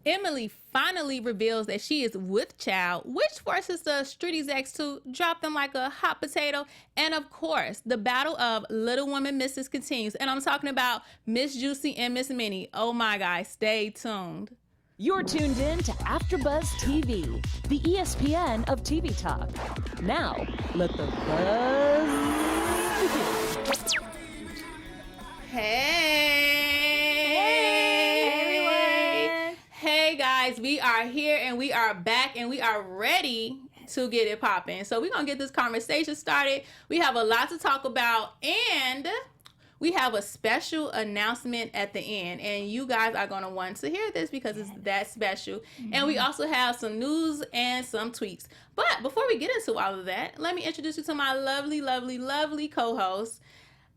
Emily finally reveals that she is with child, which forces the street execs to drop them like a hot potato. And of course, the battle of Little Women Misses continues. And I'm talking about Miss Juicy and Miss Minnie. Oh my guys, stay tuned. You're tuned in to AfterBuzz TV, the ESPN of TV talk. Now, let the buzz begin. Hey guys, we are here and we are back and we are ready to get it popping. So we're going to get this conversation started. We have a lot to talk about and we have a special announcement at the end. And you guys are going to want to hear this because it's that special. Mm-hmm. And we also have some news and some tweets. But before we get into all of that, let me introduce you to my lovely co-host,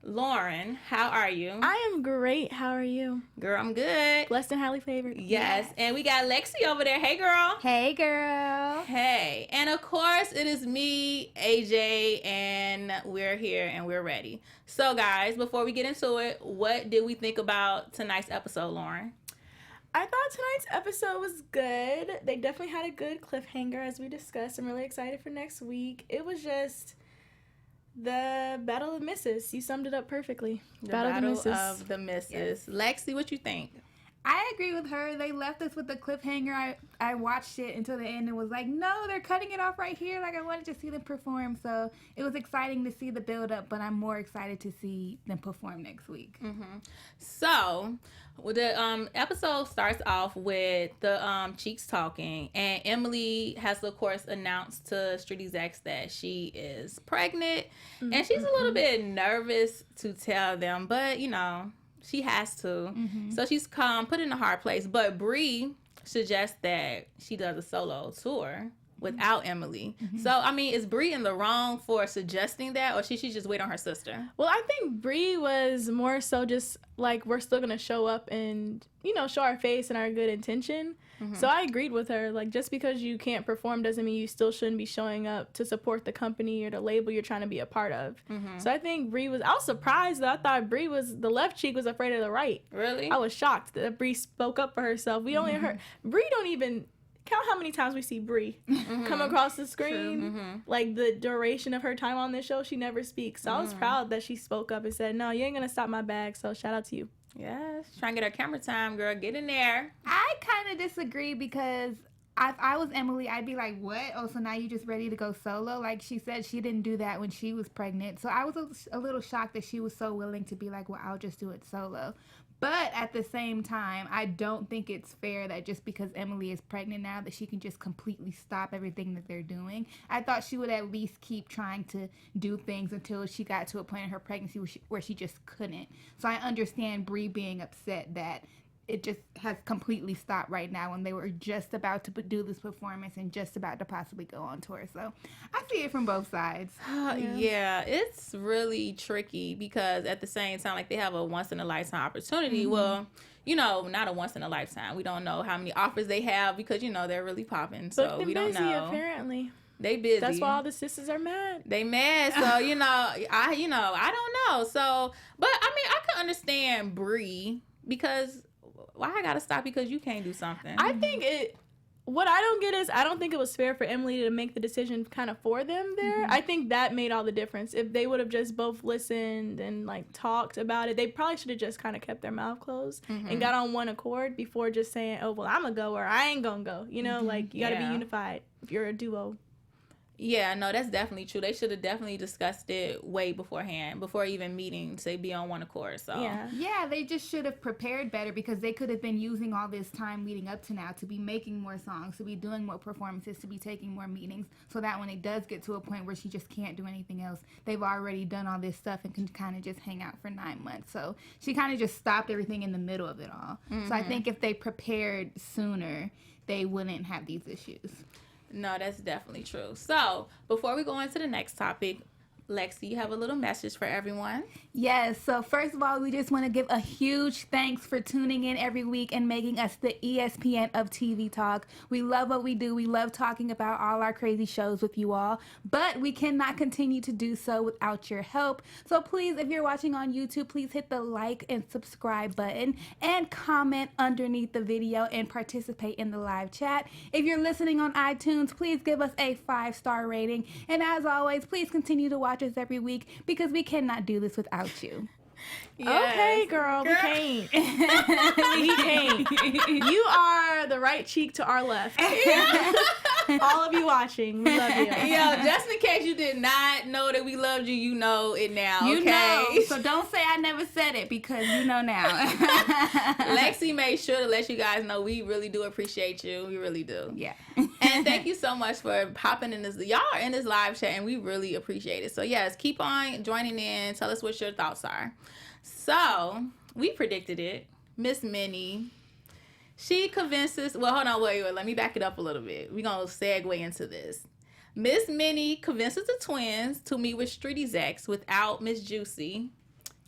Lauren. How are you? I am great. How are you? Girl, I'm good. Blessed and highly favored. Yes. And we got Lexi over there. Hey, girl. Hey, girl. Hey. And of course, it is me, AJ, and we're here and we're ready. So, guys, before we get into it, what did we think about tonight's episode, Lauren? I thought tonight's episode was good. They definitely had a good cliffhanger, as we discussed. I'm really excited for next week. It was just the Battle of the Misses. You summed it up perfectly. The Battle of the Misses. Yes. Lexi, what you think? I agree with her. They left us with the cliffhanger. I watched it until the end and was like, no, they're cutting it off right here. Like, I wanted to see them perform. So it was exciting to see the build-up, but I'm more excited to see them perform next week. Mm-hmm. So the episode starts off with the Cheeks talking, and Emily has, of course, announced to street execs that she is pregnant, and she's a little bit nervous to tell them, but, you know, she has to. Mm-hmm. So she's put in a hard place. But Bree suggests that she does a solo tour without Emily. Mm-hmm. So, I mean, is Bree in the wrong for suggesting that, or should she just wait on her sister? Well, I think Bree was more so just like, we're still going to show up and, you know, show our face and our good intention. Mm-hmm. So I agreed with her. Like, just because you can't perform doesn't mean you still shouldn't be showing up to support the company or the label you're trying to be a part of. Mm-hmm. So I think Bree I was surprised though. I thought Bree the left cheek was afraid of the right. Really? I was shocked that Bree spoke up for herself. We only heard, Bree don't even count how many times we see Bree come across the screen. Mm-hmm. Like, the duration of her time on this show, she never speaks. So I was proud that she spoke up and said, no, you ain't going to stop my bag. So shout out to you. Yes, trying to get her camera time, girl. Get in there. I kind of disagree because if I was Emily, I'd be like, what? Oh, so now you just ready to go solo? Like she said, she didn't do that when she was pregnant. So I was a little shocked that she was so willing to be like, well, I'll just do it solo. But at the same time, I don't think it's fair that just because Emily is pregnant now that she can just completely stop everything that they're doing. I thought she would at least keep trying to do things until she got to a point in her pregnancy where she just couldn't. So I understand Bree being upset that it just has completely stopped right now when they were just about to do this performance and just about to possibly go on tour. So I see it from both sides. Yeah, it's really tricky because at the same time, like, they have a once-in-a-lifetime opportunity. Mm-hmm. Well, you know, not a once-in-a-lifetime. We don't know how many offers they have because, you know, they're really popping. So we don't know. Apparently. They busy. That's why all the sisters are mad. They mad. So, you know, I don't know. So, but I mean, I can understand Bree because why I gotta stop because you can't do something? I think what I don't get is I don't think it was fair for Emily to make the decision kind of for them there. Mm-hmm. I think that made all the difference. If they would have just both listened and like talked about it, they probably should have just kind of kept their mouth closed and got on one accord before just saying, oh, well, I'm gonna go or I ain't gonna go. You know, like, you gotta be unified if you're a duo. Yeah, no, that's definitely true. They should have definitely discussed it way beforehand, before even meeting, to be on one accord. So yeah, they just should have prepared better because they could have been using all this time leading up to now to be making more songs, to be doing more performances, to be taking more meetings, so that when it does get to a point where she just can't do anything else, they've already done all this stuff and can kind of just hang out for 9 months. So she kind of just stopped everything in the middle of it all. Mm-hmm. So I think if they prepared sooner, they wouldn't have these issues. No, that's definitely true. So, before we go into the next topic, Lexi, you have a little message for everyone. Yes, so first of all, we just want to give a huge thanks for tuning in every week and making us the ESPN of TV Talk. We love what we do. We love talking about all our crazy shows with you all, but we cannot continue to do so without your help. So please, if you're watching on YouTube, please hit the like and subscribe button and comment underneath the video and participate in the live chat. If you're listening on iTunes, please give us a 5-star rating. And as always, please continue to watch us every week because we cannot do this without you. Yes. Okay, girl, we can't. We can't. You are the right cheek to our left. All of you watching, we love you. Yo, just in case you did not know that we loved you, you know it now, okay? You know, so don't say I never said it because you know now. Lexi made sure to let you guys know we really do appreciate you. We really do. Yeah. And thank you so much for popping in this. Y'all are in this live chat, and we really appreciate it. So, yes, keep on joining in. Tell us what your thoughts are. So, we predicted it. Miss Minnie. She convinces, well, hold on, wait, let me back it up a little bit. We're going to segue into this. Miss Minnie convinces the twins to meet with Street Execs without Miss Juicy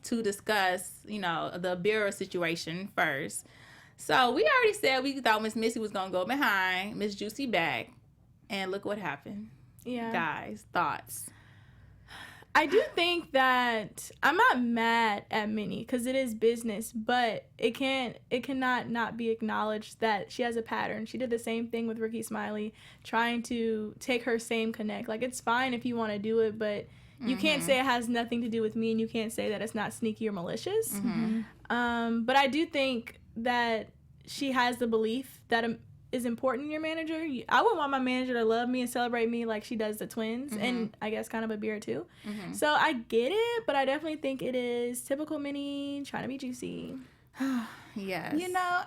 to discuss, you know, the bureau situation first. So we already said we thought Miss Missy was going to go behind Miss Juicy back. And look what happened. Yeah. Guys, thoughts? I do think that I'm not mad at Minnie because it is business, but it cannot not be acknowledged that she has a pattern. She did the same thing with Ricky Smiley, trying to take her same connect. Like, it's fine if you want to do it, but you can't say it has nothing to do with me, and you can't say that it's not sneaky or malicious. But I do think that she has the belief that is important in your manager. I would want my manager to love me and celebrate me like she does the twins, and I guess kind of a beer too. So I get it, but I definitely think it is typical Minnie trying to be juicy. Yes.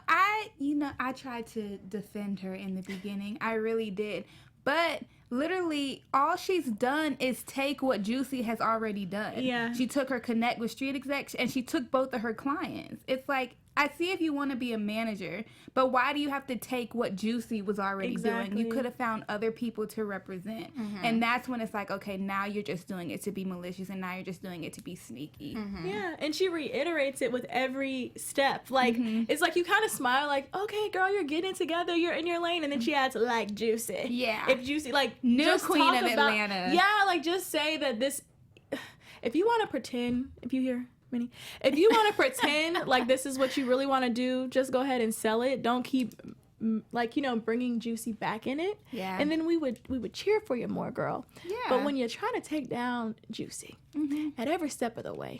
I tried to defend her in the beginning. I really did. But literally all she's done is take what Juicy has already done. Yeah. She took her connect with Street Execs and she took both of her clients. It's like, I see if you want to be a manager, but why do you have to take what Juicy was already doing? You could have found other people to represent. And that's when it's like, okay, now you're just doing it to be malicious and now you're just doing it to be sneaky. Yeah, and she reiterates it with every step. Like, it's like you kind of smile like, okay, girl, you're getting together, you're in your lane. And then she adds, like, Juicy. Yeah. If Juicy, like, New just queen of Atlanta. Yeah, like, just say that this, if you want to pretend, if you hear Minnie, if you want to pretend like this is what you really want to do, just go ahead and sell it. Don't keep, like, you know, bringing Juicy back in it. Yeah. And then we would cheer for you more, girl. Yeah. But when you're trying to take down Juicy at every step of the way,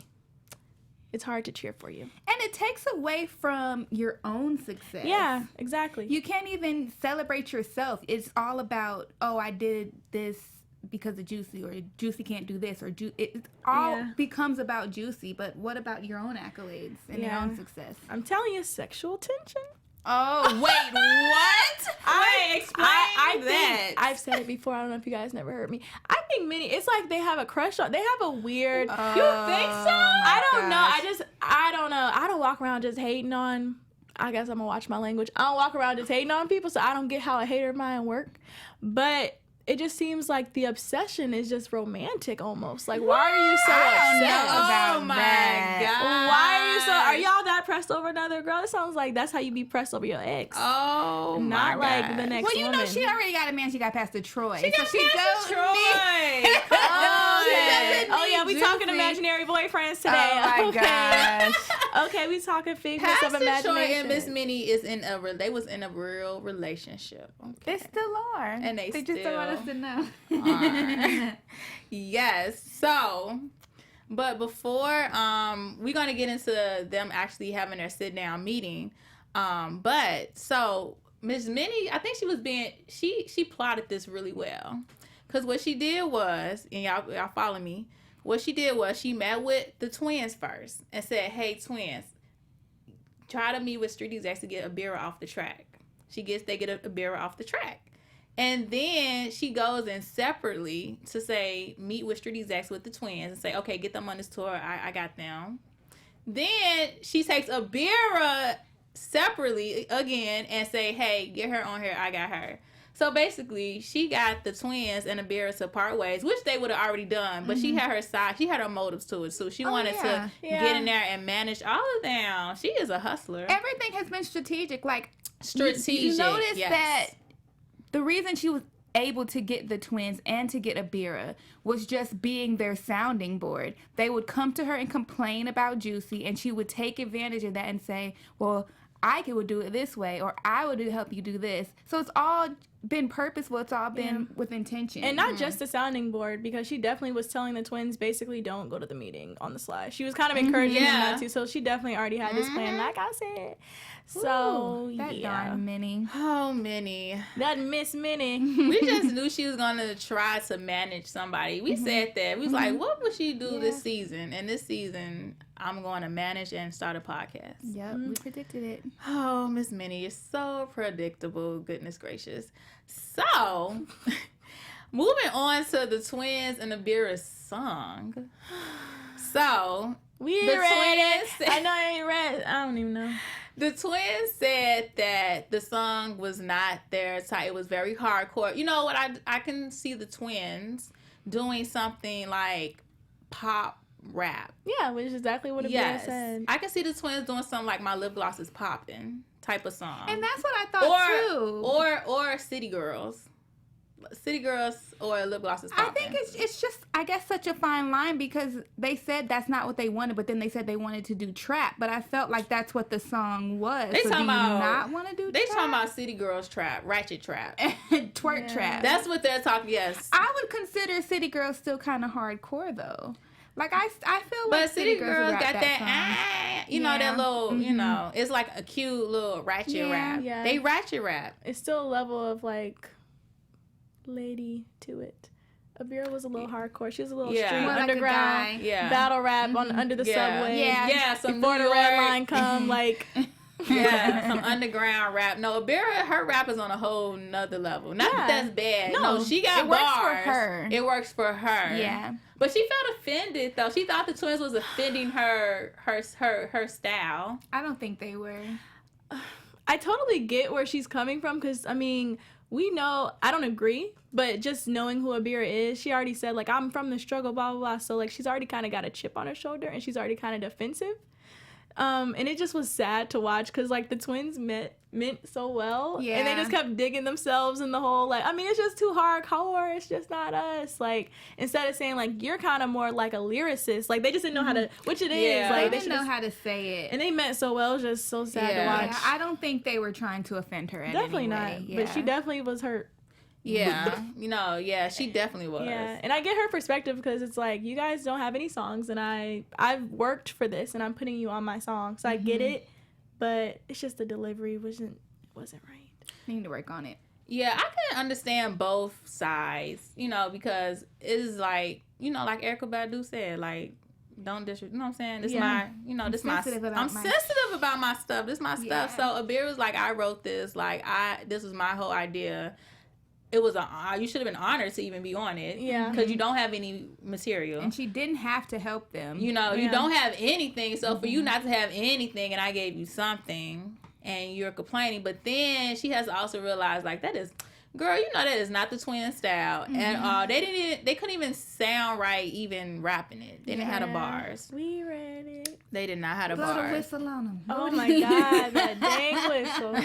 it's hard to cheer for you. And it takes away from your own success. Yeah, exactly. You can't even celebrate yourself. It's all about, oh, I did this because of Juicy, or Juicy can't do this, or it all becomes about Juicy. But what about your own accolades and your own success? I'm telling you, sexual tension. Oh, wait, what? Explain that. I've said it before. I don't know if you guys never heard me. I think Minnie, it's like they have a crush on. They have a weird. You think so? I don't know. I don't know. I don't walk around just hating on. I guess I'm gonna watch my language. I don't walk around just hating on people, so I don't get how a hater mind work. But it just seems like the obsession is just romantic almost. Like, why are you so obsessed? Oh my God. Why are you so? Are y'all that pressed over another girl? It sounds like that's how you be pressed over your ex. Oh, not my like God. the next. Well, you know, woman. she already got a man. She got past the Troy. She got past the Troy. Oh yeah, we talking imaginary boyfriends today. Oh my gosh. Okay, we talking figments of Pastor imagination. Troy and Miss Minnie is they was in a real relationship. Okay. They still are. And they just don't want us to know. Yes. So, but before we're gonna get into them actually having their sit down meeting. But so Miss Minnie, I think she plotted this really well. Cause what she did was, and y'all follow me. What she did was she met with the twins first and said, "Hey, twins, try to meet with Street Execs to get a beer off the track." They get a beer off the track. And then she goes in separately to say, meet with Street Execs with the twins and say, okay, get them on this tour. I got them. Then she takes a beer separately again and say, hey, get her on here. I got her. So basically, she got the twins and Abira to part ways, which they would have already done. But she had her side. She had her motives to it. So she wanted to get in there and manage all of them. She is a hustler. Everything has been strategic. Like, Strategic. You notice that the reason she was able to get the twins and to get Abira was just being their sounding board. They would come to her and complain about Juicy, and she would take advantage of that and say, well, I would do it this way, or I would help you do this. So it's all been purposeful. It's all been with intention. And not just the sounding board, because she definitely was telling the twins basically don't go to the meeting on the slide. She was kind of encouraging them not to, so she definitely already had this plan, like I said. So, that darn Minnie. Oh, Minnie. That Miss Minnie. We just knew she was going to try to manage somebody. We said that. We was like, what would she do this season? And this season, I'm going to manage and start a podcast. Yep, we predicted it. Oh, Miss Minnie, you're so predictable. Goodness gracious. So, moving on to the twins and Abira's song. So, We the read twins it. I know I ain't read. I don't even know. The twins said that the song was not their type. It was very hardcore. You know what? I can see the twins doing something like pop rap. Yeah, which is exactly what Abira said. I can see the twins doing something like My Lip Gloss Is Poppin' type of song. And that's what I thought too. Or City Girls. City Girls or Lip Gloss Is Poppin'. I think it's just, I guess, such a fine line, because they said that's not what they wanted, but then they said they wanted to do trap. But I felt like that's what the song was. They so talking do you about, not want to do They trap? talking about City Girls trap, ratchet trap. Twerk trap. That's what they're talking, yes. I would consider City Girls still kind of hardcore, though. Like, I feel like But City Girls would got rap that, you know, that little, you know, it's like a cute little ratchet rap. Yeah. They ratchet rap. It's still a level of, like, lady to it. Abira was a little hardcore. She was a little street More like a underground guy. battle rap on under the subway. Yeah, some before New the red York. line come, like Yeah, some underground rap. No, Abira, her rap is on a whole nother level. Not that that's bad. No, she got it works bars. for her. It works for her. Yeah. But she felt offended though. She thought the twins was offending her style. I don't think they were. I totally get where she's coming from, because I mean, we know, I don't agree, but just knowing who Abira is, she already said, like, I'm from the struggle, blah, blah, blah. So, like, she's already kind of got a chip on her shoulder, and she's already kind of defensive. And it just was sad to watch, because, like, the twins meant so well. Yeah. And they just kept digging themselves in the whole, like, I mean, it's just too hardcore. It's just not us. Like, instead of saying, like, you're kind of more like a lyricist. Like, they just didn't know how to, which it is. Like, they didn't know how to say it. And they meant so well. It was just so sad to watch. Yeah, I don't think they were trying to offend her in Definitely any not. way. Yeah. But she definitely was hurt. Yeah, you know, she definitely was. Yeah, and I get her perspective, because it's like, you guys don't have any songs, and I've worked for this, and I'm putting you on my song, so I get it, but it's just the delivery wasn't right. Need to work on it. Yeah, I can understand both sides, you know, because it's like, you know, like Erykah Badu said, like, don't disrespect, you know what I'm saying? This my, you know, this my, I'm sensitive about my stuff. This my stuff. So Abira was like, I wrote this, like, this was my whole idea. It was you should have been honored to even be on it. Yeah. Because you don't have any material. And she didn't have to help them. You know, you don't have anything. So for you not to have anything, and I gave you something, and you're complaining, but then she has to also realize, like, that is, girl, you know, that is not the twin style at all. They couldn't even sound right even rapping it. They didn't have the bars. We read it. They did not have the Blow the bars. whistle on them. Oh my God, that dang whistle.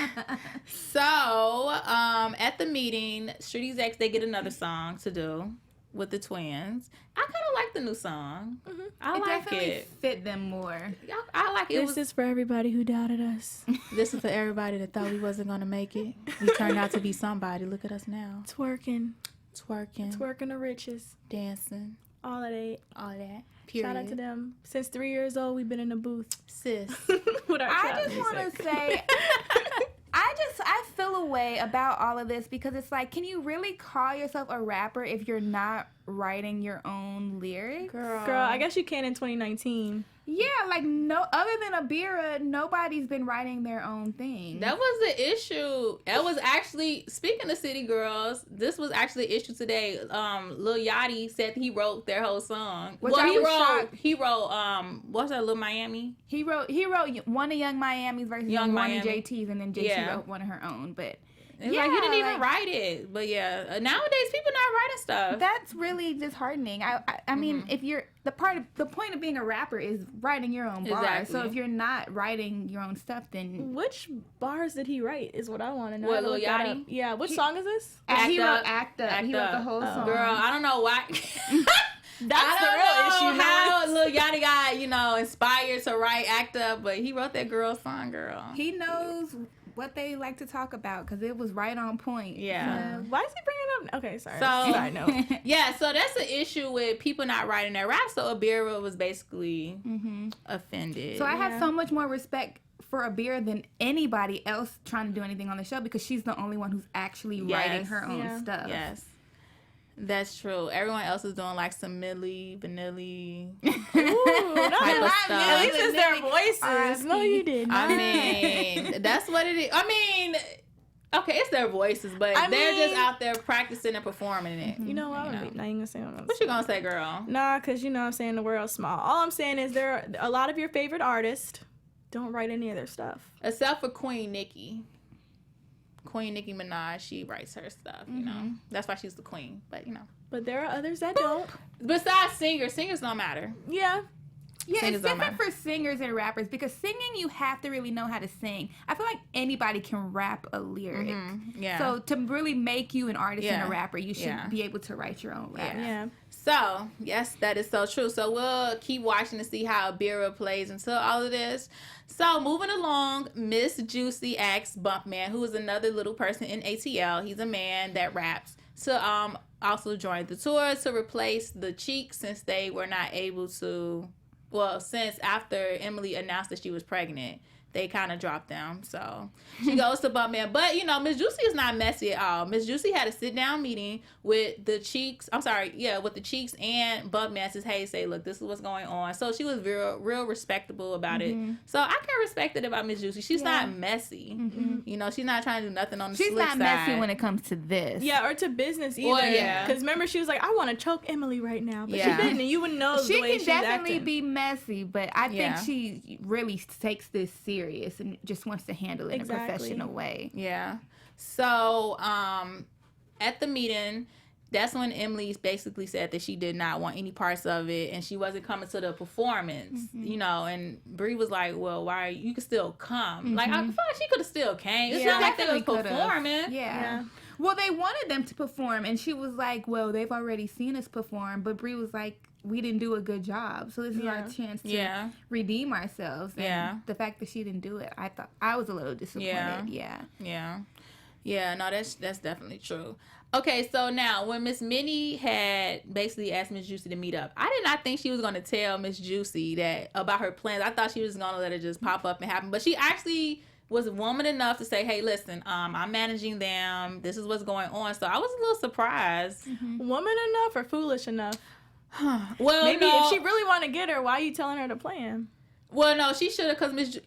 So, at the meeting, Street Execs, they get another song to do with the twins. I kind of like the new song. Mm-hmm. I like definitely it. fit them more. I like it. This is for everybody who doubted us. This is for everybody that thought we wasn't going to make it. We turned out to be somebody. Look at us now. Twerking the riches, Dancing. all of that. All that. Period. Shout out to them. Since 3 years old, we've been in the booth. Sis. With our I trap just want music. to say, I feel a way about all of this, because it's like, can you really call yourself a rapper if you're not writing your own lyrics? Girl, I guess you can in 2019. Yeah, like no, other than Abira, nobody's been writing their own thing. That was the issue. That was actually, speaking of City Girls, this was actually an issue today. Lil Yachty said he wrote their whole song. Which I was shocked. He wrote what's that, Lil Miami? He wrote one of Young Miami's verses, Young one Miami. of JT's, and then JT wrote one of her own. But It's like he didn't even write it. But yeah, nowadays people not writing stuff. That's really disheartening. I mean, if you're the point of being a rapper is writing your own bars. Exactly. So if you're not writing your own stuff, then Which bars did he write is what I want to know. What, I gotta Lil look that Yachty? up. Yeah, which song is this? he wrote Act Act Up. He wrote the whole song. Girl, I don't know why. That's the real issue. How Lil Yachty got, inspired to write Act Up, but he wrote that girl song, girl. He knows what they like to talk about because it was right on point. Yeah. Why is he bringing up? Okay, sorry. So, Side note. yeah, so that's the issue with people not writing their rap. So Abira was basically offended. So I have so much more respect for Abira than anybody else trying to do anything on the show because she's the only one who's actually writing her own stuff. Yes. That's true. Everyone else is doing like some Millie, Vanilli. Ooh, type of stuff. at least it's their voices. No, you didn't. I mean, that's what it is. I mean, okay, it's their voices, but they're just out there practicing and performing it. You know what? I'm not even gonna say What you gonna say, girl? Nah, because I'm saying the world's small. All I'm saying is there are a lot of your favorite artists don't write any of their stuff. Except for Queen Nicki. Queen Nicki Minaj, she writes her stuff, you know. That's why she's the queen, but But there are others that don't. Besides singers don't matter. Yeah. Yeah, Singers it's don't different for singers and rappers because singing, you have to really know how to sing. I feel like anybody can rap a lyric. Yeah. So to really make you an artist and a rapper, you should be able to write your own rap. Yeah. So, yes, that is so true. So, we'll keep watching to see how Abira plays into all of this. So, moving along, Miss Juicy asks Bumpman, who is another little person in ATL. He's a man that raps. To also join the tour to replace the Cheeks since they were not able to... Well, since after Emily announced that she was pregnant, they kind of dropped them. So she goes to Bumpman. But, Miss Juicy is not messy at all. Miss Juicy had a sit-down meeting with the Cheeks. With the Cheeks and Bumpman. Says, hey, say, look, this is what's going on. So she was real respectable about it. So I can respect it about Miss Juicy. She's not messy. She's not trying to do nothing on the slick side. She's not messy when it comes to this. Yeah, or to business either. Well, yeah. Because remember, she was like, I want to choke Emily right now. But Yeah. she didn't. And you wouldn't know the way She she's can definitely acting. be messy, but I think she really takes this serious and just wants to handle it in a professional way. Yeah. So, at the meeting, that's when Emily basically said that she did not want any parts of it and she wasn't coming to the performance, and Brie was like, well, why you could still come. Like, I feel like she could have still came. It's not like they was performing. Yeah. Well, they wanted them to perform and she was like, well, they've already seen us perform, but Brie was like, we didn't do a good job, so this is our chance to redeem ourselves. And the fact that she didn't do it, I was a little disappointed. Yeah. No, that's definitely true. Okay, so now when Miss Minnie had basically asked Miss Juicy to meet up, I did not think she was going to tell Miss Juicy that about her plans. I thought she was going to let it just pop up and happen, but she actually was woman enough to say, hey, listen, I'm managing them. This is what's going on. So I was a little surprised. Woman enough or foolish enough? Well, maybe no. if she really want to get her, why are you telling her to plan? Well, no, she should have, because imagine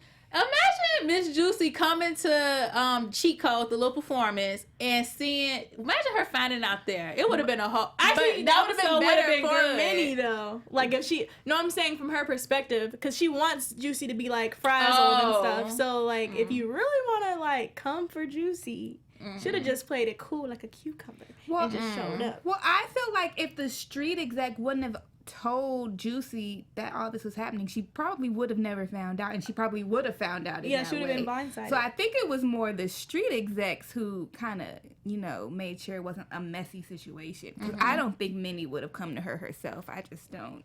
Miss Juicy coming to Cheat Code, the little performance, and imagine her finding out there. It would have been a whole... Actually, that would have been better for good. Minnie, though. Like, if she... No, I'm saying from her perspective, because she wants Juicy to be, like, frazzled and stuff. So, like, if you really want to, like, come for Juicy... Should have just played it cool like a cucumber and just showed up. Well, I feel like if the street exec wouldn't have told Juicy that all this was happening, she probably would have never found out, and she probably would have found out in that she would have way. been blindsided. So I think it was more the street execs who kind of, made sure it wasn't a messy situation. Because I don't think Minnie would have come to her herself. I just don't.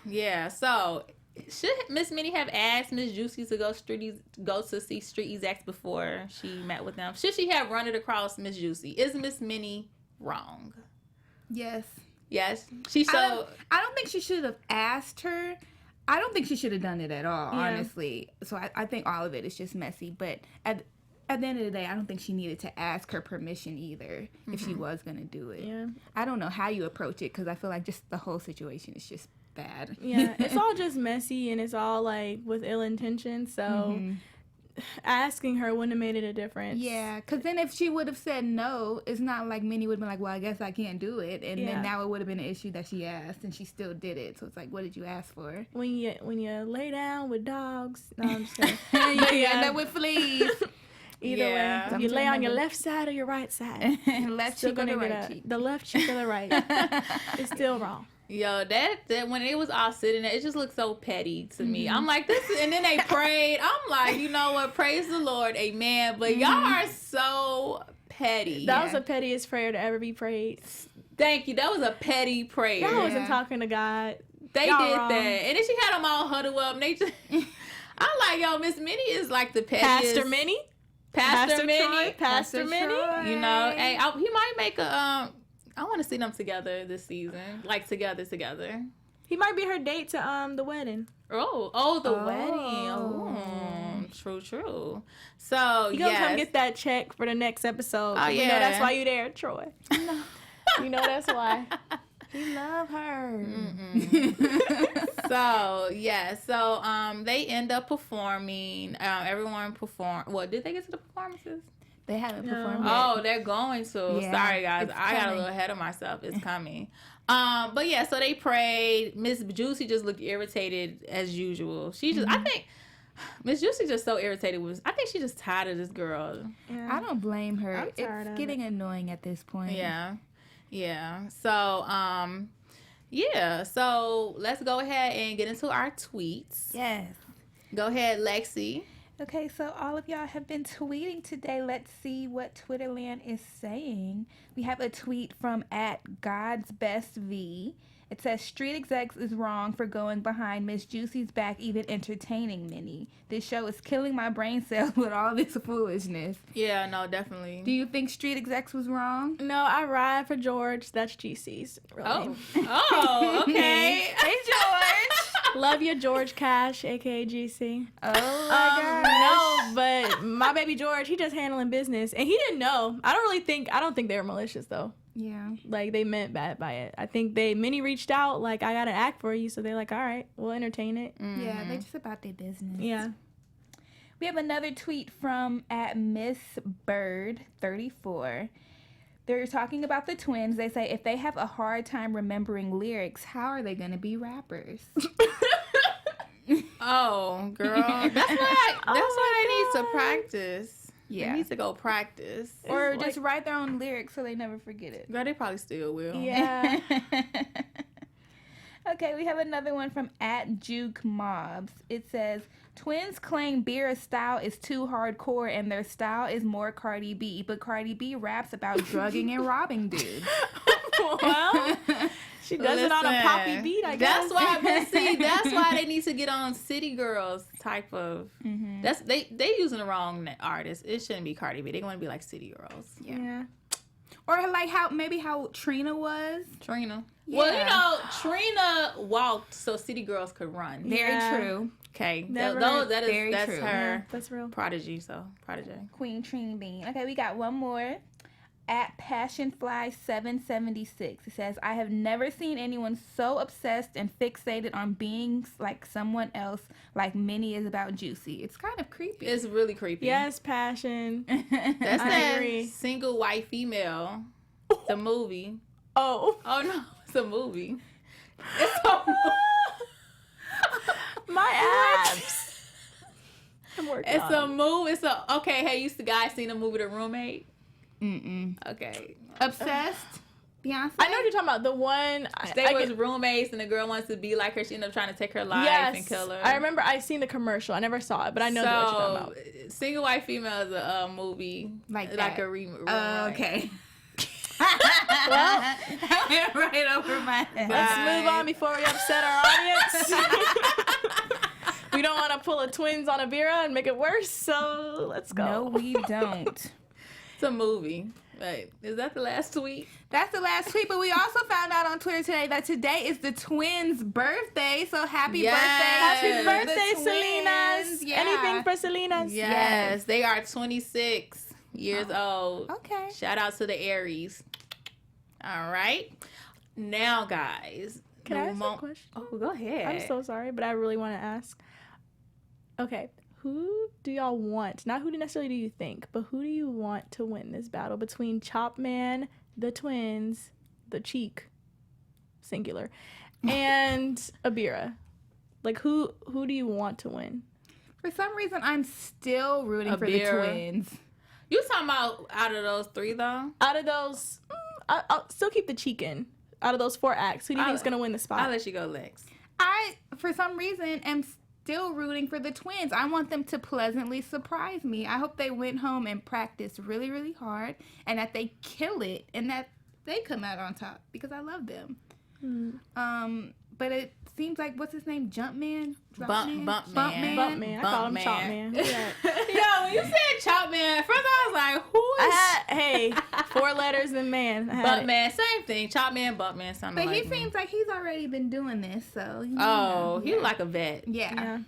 Yeah, so... Should Miss Minnie have asked Miss Juicy to go to see street execs before she met with them? Should she have run it across Miss Juicy? Is Miss Minnie wrong? Yes. Yes. I don't think she should have asked her. I don't think she should have done it at all, honestly. So I think all of it is just messy. But at the end of the day, I don't think she needed to ask her permission either if she was going to do it. Yeah. I don't know how you approach it because I feel like just the whole situation is just bad. Yeah, it's all just messy and it's all like with ill intention. So asking her wouldn't have made it a difference. Yeah, because then if she would have said no, it's not like Minnie would have been like, well, I guess I can't do it. And then now it would have been an issue that she asked and she still did it. So it's like, what did you ask for? When you lay down with dogs, no, I'm just kidding. You end up with fleas. Either way, if you lay on your left side or your right side, left cheek or the right cheek. The left cheek or the right. It's still wrong. Yo, that when it was all sitting there, it just looked so petty to me. I'm like, this, and then they prayed. I'm like, you know what? Praise the Lord, amen. But y'all are so petty. That was the pettiest prayer to ever be prayed. Thank you. That was a petty prayer. Y'all wasn't talking to God. They y'all did wrong. that, and then she had them all huddled up. And they just, I'm like, yo, Miss Minnie is like the pettiest. Pastor Minnie. Pastor Minnie. Troy, Pastor Minnie. You know, hey, he might make a I want to see them together this season, like together. He might be her date to the wedding. The wedding. Oh, true. So You gonna come get that check for the next episode. Oh, You yeah. know that's why you there, Troy. You know that's why. We love her. So they end up performing. Everyone performed. Well, did they get to the performances? They haven't performed yet. Oh, they're going to. Yeah, Sorry, guys. it's I got a coming. little ahead of myself. It's coming. But yeah, so they prayed. Miss Juicy just looked irritated as usual. She just, I think, Miss Juicy just so irritated I think she's just tired of this girl. Yeah. I don't blame her. I'm tired It's of getting annoying at this point. Yeah. So, so let's go ahead and get into our tweets. Yes. Go ahead, Lexi. Okay, so all of y'all have been tweeting today. Let's see what Twitterland is saying. We have a tweet from @GodsBestV. It says, Street Execs is wrong for going behind Miss Juicy's back, even entertaining Minnie. This show is killing my brain cells with all this foolishness. Yeah, no, definitely. Do you think Street Execs was wrong? No, I ride for George. That's GC's real name. Oh, okay. Hey, George. Love you, George Cash, aka GC. Oh, my gosh. No, but my baby George, he just handling business, and he didn't know. I don't think they were malicious though. Yeah. Like they meant bad by it. I think Minnie reached out like, I got an act for you, so they're like, all right, we'll entertain it. Yeah, they're just about their business. Yeah. We have another tweet from @MissBird34. They're talking about the twins. They say if they have a hard time remembering lyrics, how are they going to be rappers? Oh, girl. That's why they need to practice. Yeah. They need to go practice. Or just write their own lyrics so they never forget it. Girl, they probably still will. Yeah. Okay, we have another one from @JukeMobs. It says, twins claim Beera's style is too hardcore and their style is more Cardi B, but Cardi B raps about drugging and robbing dudes. Well, she does it on a poppy beat, I guess. That's why they need to get on City Girls type of. That's they using the wrong artist. It shouldn't be Cardi B. They want to be like City Girls. Yeah. Or like how Trina was. Trina. Yeah. Well, you know, Trina walked so City Girls could run. Very Yeah. true. Okay, Never- that's very that's true. her Yeah, that's real. protege. Queen Trina Bean. Okay, we got one more. @PassionFly776. It says, I have never seen anyone so obsessed and fixated on being like someone else like Minnie is about Juicy. It's kind of creepy. It's really creepy. Yes, passion. That's I that agree. Single White Female, the movie. Oh. Oh no, it's a movie. It's a My abs. I'm working It's on a it. movie. Okay. Hey, you guys seen the movie The Roommate? Mm-mm. Okay. Obsessed? Beyonce? I know what you're talking about. The one. They was roommates, and the girl wants to be like her. She ended up trying to take her life and kill her. I remember I seen the commercial. I never saw it, but I know what you're talking about. Single White Female is a movie Like like that. a roommate. Okay. Well, That went right over my head. let's move on before we upset our audience. We don't want to pull a twins on a Vera and make it worse, so let's go. No, we don't. It's a movie. Wait, is that the last tweet? That's the last tweet, but we also found out on Twitter today that today is the twins' birthday. So happy Yes. birthday! Happy to birthday, the Selena's. twins. Yeah. Anything for Selena's? Yes, they are 26 years old. Okay. Shout out to the Aries. All right. Now, guys, Can I ask a question? Oh, go ahead. I'm so sorry, but I really want to ask. Okay, who do y'all want? Not who necessarily do you think, but who do you want to win this battle between Chop Man, the twins, the Cheek, singular, and Abira? Like, who do you want to win? For some reason, I'm still rooting for the twins. You talking about out of those 3, though? Out of those, I'll still keep the Cheek in. Out of those 4 acts, who do you think is going to win the spot? I'll let you go, Lex. I, for some reason, am still rooting for the twins. I want them to pleasantly surprise me. I hope they went home and practiced really, really hard, and that they kill it, and that they come out on top, because I love them. But it seems like, what's his name? Jumpman? Bumpman. I call him Chop Man. Yeah. Yo, when you said Chop Man, first I was like, who is... 4 letters and man. Bumpman, same thing. Chop Man, Bumpman, something But like he seems like he's already been doing this, so... He like a vet. Yeah.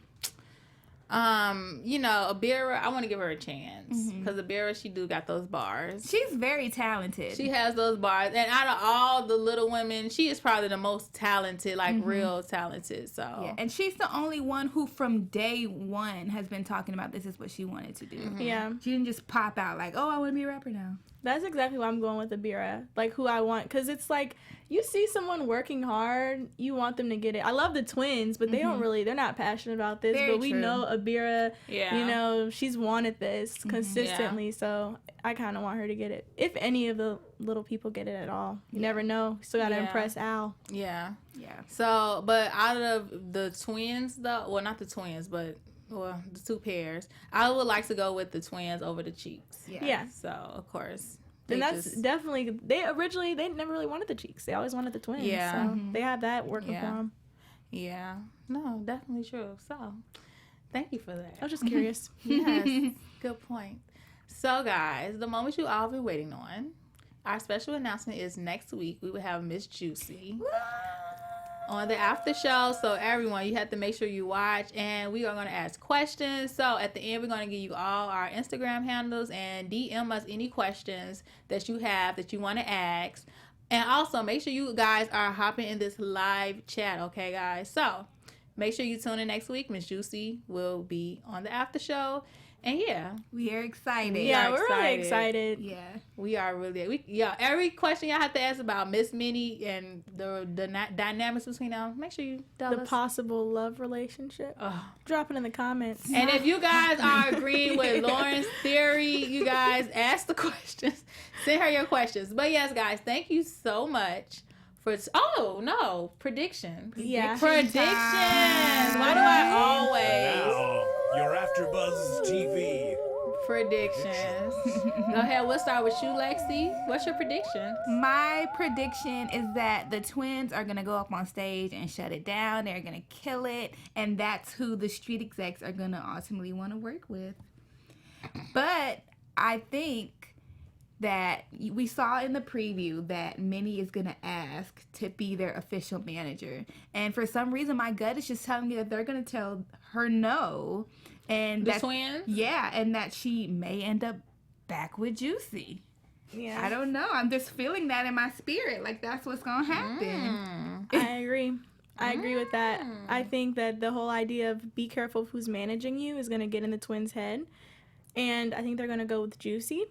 You know, Abira, I want to give her a chance because Abira, she do got those bars. She's very talented. She has those bars, and out of all the little women, she is probably the most talented, like real talented. So yeah, and she's the only one who, from day one, has been talking about this is what she wanted to do. Yeah, she didn't just pop out like, oh, I want to be a rapper now. That's exactly why I'm going with Abira, like who I want, because it's like you see someone working hard, you want them to get it. I love the twins, but they're not passionate about this. Very but we true. know Abira, you know, she's wanted this consistently, so I kind of want her to get it. If any of the little people get it at all, you never know. Still gotta impress Al. Yeah. So, but out of the twins, though, well, not the twins, but the 2 pairs, I would like to go with the twins over the Cheeks. Yeah. So, of course. And that's definitely, they never really wanted the Cheeks. They always wanted the twins. Yeah. So they have that working for them. Yeah. No, definitely true. So, thank you for that. I was just curious. Yes. Good point. So, guys, the moment you all been waiting on, our special announcement is next week. We will have Miss Juicy on the after show. So everyone, you have to make sure you watch, and we are going to ask questions. So at the end, we're going to give you all our Instagram handles and DM us any questions that you have that you want to ask. And also make sure you guys are hopping in this live chat. Okay, guys? So make sure you tune in next week. Miss Juicy will be on the after show. And we are excited. Yeah, we're really excited. Yeah, we are really. Every question y'all have to ask about Miss Minnie and the dynamics between them, make sure you tell us. Possible love relationship. Drop it in the comments. And if you guys are agreeing with Lauren's theory, you guys ask the questions. Send her your questions. But yes, guys, thank you so much for. Predictions. Yeah, predictions. Why do I always? Now, your AfterBuzz TV predictions. Go ahead. We'll start with you, Lexi. What's your prediction? My prediction is that the twins are gonna go up on stage and shut it down. They're gonna kill it, and that's who the street execs are gonna ultimately want to work with. But I think that we saw in the preview that Minnie is going to ask to be their official manager. And for some reason, my gut is just telling me that they're going to tell her no. And the twins? Yeah, and that she may end up back with Juicy. Yeah. I don't know. I'm just feeling that in my spirit. Like, that's what's going to happen. I agree. I agree with that. I think that the whole idea of be careful of who's managing you is going to get in the twins' head. And I think they're going to go with Juicy.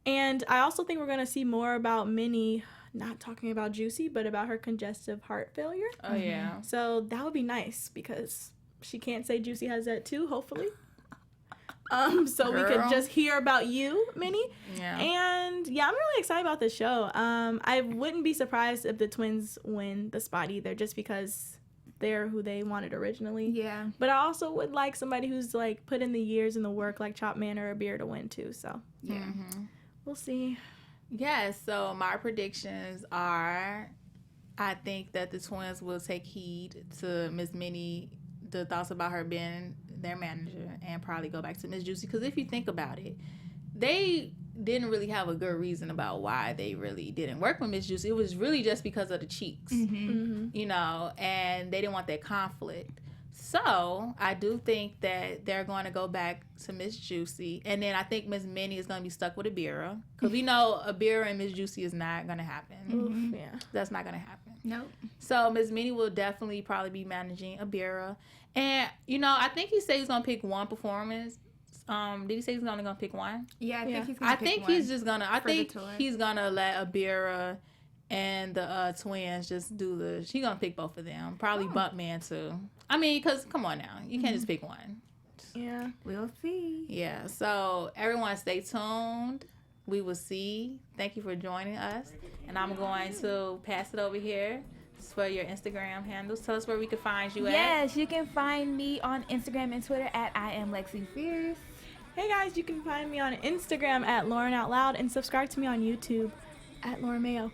And I also think we're going to see more about Minnie not talking about Juicy, but about her congestive heart failure. Oh, yeah. So that would be nice because she can't say Juicy has that too, hopefully. So we could just hear about you, Minnie. Yeah. And yeah, I'm really excited about this show. I wouldn't be surprised if the twins win the spot either, just because they're who they wanted originally. Yeah. But I also would like somebody who's like put in the years and the work, like Chop Man or Abir, to win too. So yeah. We'll see. Yes, so my predictions are, I think that the twins will take heed to Miss Minnie, the thoughts about her being their manager, and probably go back to Miss Juicy. Because if you think about it, they didn't really have a good reason about why they really didn't work with Miss Juicy. It was really just because of the Cheeks, you know, and they didn't want that conflict. So I do think that they're going to go back to Miss Juicy, and then I think Miss Minnie is going to be stuck with Abira, because we know Abira and Miss Juicy is not going to happen. Yeah, that's not going to happen. Nope. So Miss Minnie will definitely probably be managing Abira. And, you know, I think he said he's going to pick one performance. Did he say he's only going to pick one? Yeah, I think Yeah. he's gonna I pick think one he's just going to, I for the think tour. he's going to let Abira and the twins just do she's going to pick both of them. Probably Buckman too. I mean, because come on now. You can't just pick one. Yeah. We'll see. Yeah, so everyone stay tuned. We will see. Thank you for joining us. And I'm going to pass it over here for your Instagram handles. Tell us where we can find you at. Yes, you can find me on Instagram and Twitter at I am Lexi Fierce. Hey guys, you can find me on Instagram at Lauren Out Loud and subscribe to me on YouTube at Lauren Mayo.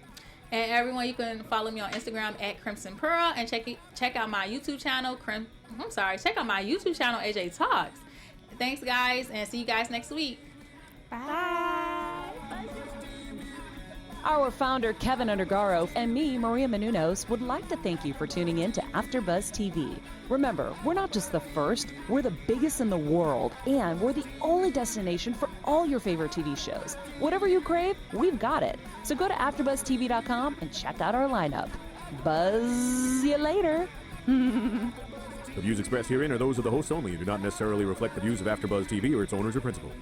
And everyone, you can follow me on Instagram at Crimson Pearl and check out my YouTube channel. Check out my YouTube channel, AJ Talks. Thanks, guys, and see you guys next week. Bye. Our founder, Keven Undergaro, and me, Maria Menounos, would like to thank you for tuning in to AfterBuzz TV. Remember, we're not just the first, we're the biggest in the world, and we're the only destination for all your favorite TV shows. Whatever you crave, we've got it. So go to AfterBuzzTV.com and check out our lineup. Buzz you later. The views expressed herein are those of the hosts only and do not necessarily reflect the views of AfterBuzz TV or its owners or principals.